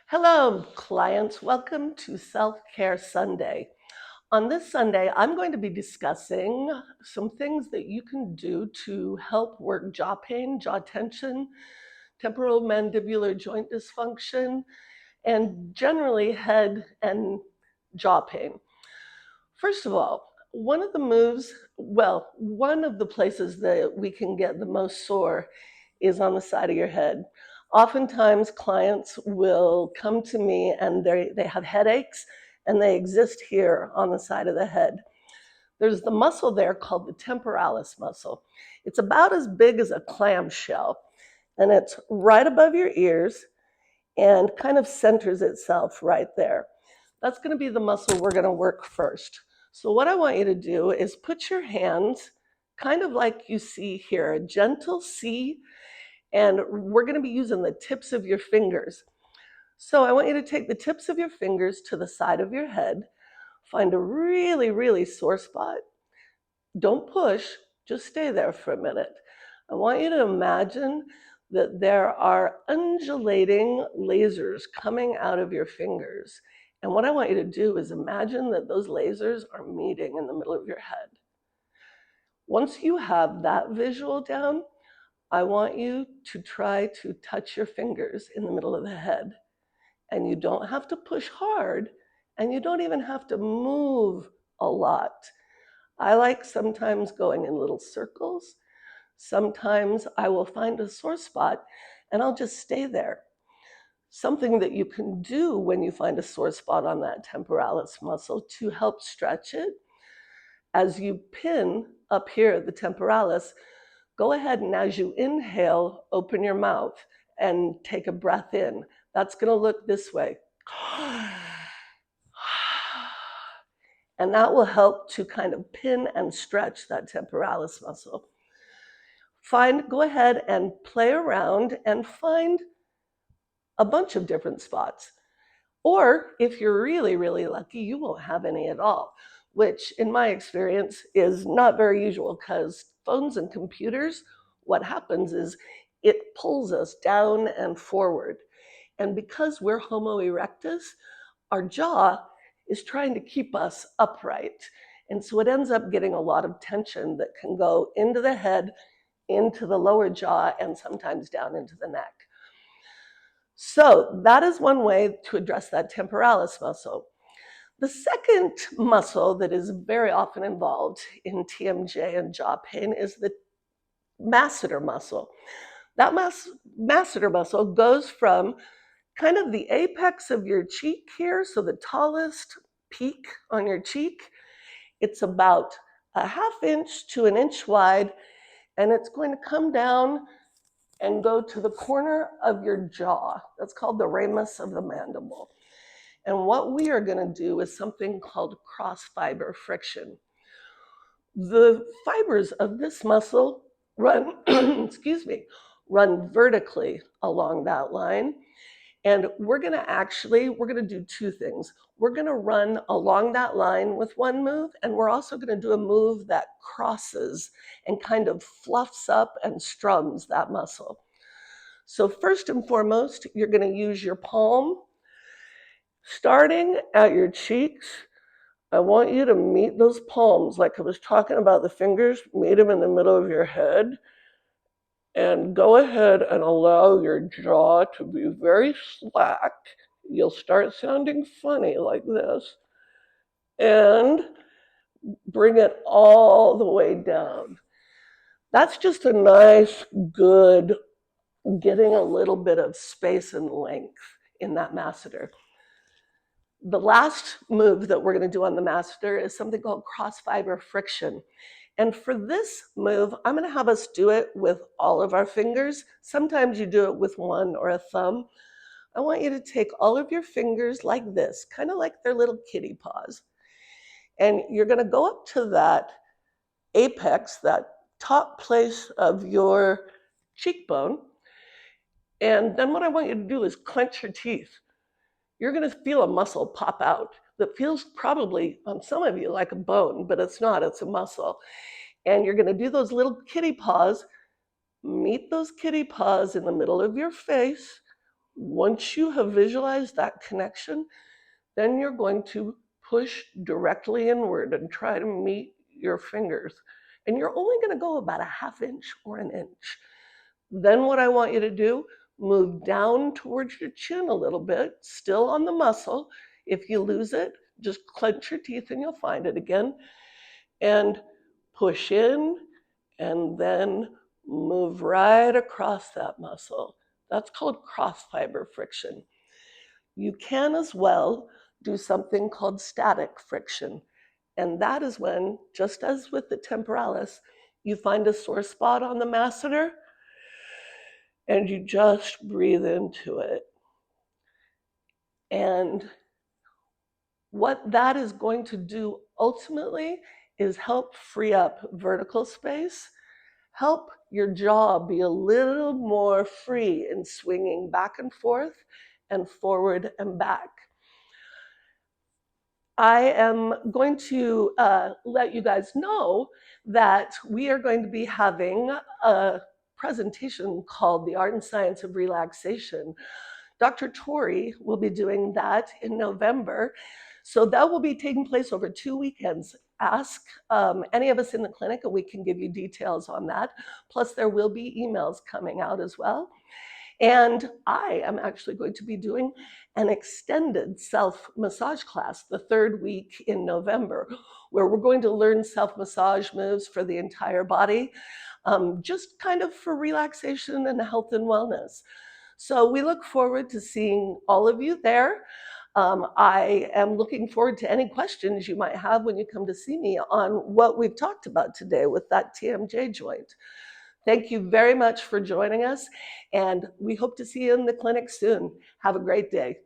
Hello, clients. Welcome to Self-Care Sunday. On this Sunday, I'm going to be discussing some things that you can do to help work jaw pain, jaw tension, temporal mandibular joint dysfunction, and generally head and jaw pain. First of all, one of the places that we can get the most sore is on the side of your head. Oftentimes, clients will come to me and they have headaches and they exist here on the side of the head. There's the muscle there called the temporalis muscle. It's about as big as a clamshell and it's right above your ears and kind of centers itself right there. That's going to be the muscle we're going to work first. So what I want you to do is put your hands kind of like you see here, a gentle C, and we're going to be using the tips of your fingers. So I want you to take the tips of your fingers to the side of your head, find a really, really sore spot. Don't push, just stay there for a minute. I want you to imagine that there are undulating lasers coming out of your fingers. And what I want you to do is imagine that those lasers are meeting in the middle of your head. Once you have that visual down, I want you to try to touch your fingers in the middle of the head. And you don't have to push hard, and you don't even have to move a lot. I like sometimes going in little circles. Sometimes I will find a sore spot and I'll just stay there. Something that you can do when you find a sore spot on that temporalis muscle to help stretch it, as you pin up here the temporalis, go ahead and as you inhale, open your mouth and take a breath in. That's going to look this way. And that will help to kind of pin and stretch that temporalis muscle. Go ahead and play around and find a bunch of different spots. Or if you're really, really lucky, you won't have any at all, which in my experience is not very usual because phones and computers, what happens is it pulls us down and forward. And because we're Homo erectus, our jaw is trying to keep us upright. And so it ends up getting a lot of tension that can go into the head, into the lower jaw, and sometimes down into the neck. So that is one way to address that temporalis muscle. The second muscle that is very often involved in TMJ and jaw pain is the masseter muscle. That masseter muscle goes from kind of the apex of your cheek here, so the tallest peak on your cheek. It's about a ½ inch to an inch wide, and it's going to come down and go to the corner of your jaw. That's called the ramus of the mandible. And what we are going to do is something called cross fiber friction. The fibers of this muscle run, run vertically along that line. And we're going to do two things. We're going to run along that line with one move, and we're also going to do a move that crosses and kind of fluffs up and strums that muscle. So first and foremost, you're going to use your palm. Starting at your cheeks, I want you to meet those palms, like I was talking about the fingers, meet them in the middle of your head. And go ahead and allow your jaw to be very slack. You'll start sounding funny like this. And bring it all the way down. That's just a nice, good, getting a little bit of space and length in that masseter. The last move that we're going to do on the masseter is something called cross fiber friction. And for this move, I'm going to have us do it with all of our fingers. Sometimes you do it with one or a thumb. I want you to take all of your fingers like this, kind of like their little kitty paws. And you're going to go up to that apex, that top place of your cheekbone. And then what I want you to do is clench your teeth. You're going to feel a muscle pop out that feels probably on some of you like a bone, but it's not, it's a muscle. And you're going to do those little kitty paws, meet those kitty paws in the middle of your face, Once you have visualized that connection, then you're going to push directly inward and try to meet your fingers. And you're only going to go about a half inch or an inch. Then what I want you to do, move down towards your chin a little bit, still on the muscle. If you lose it, just clench your teeth and you'll find it again. And push in and then move right across that muscle. That's called cross fiber friction. You can as well do something called static friction. And that is when, just as with the temporalis, you find a sore spot on the masseter and you just breathe into it. And what that is going to do ultimately is help free up vertical space, help your jaw be a little more free in swinging back and forth and forward and back. I am going to let you guys know that we are going to be having a presentation called The Art and Science of Relaxation. Dr. Tori will be doing that in November. So that will be taking place over 2 weekends. Ask any of us in the clinic and we can give you details on that. Plus there will be emails coming out as well. And I am actually going to be doing an extended self-massage class the 3rd week in November, where we're going to learn self-massage moves for the entire body, just kind of for relaxation and health and wellness. So we look forward to seeing all of you there. I am looking forward to any questions you might have when you come to see me on what we've talked about today with that TMJ joint. Thank you very much for joining us, and we hope to see you in the clinic soon. Have a great day.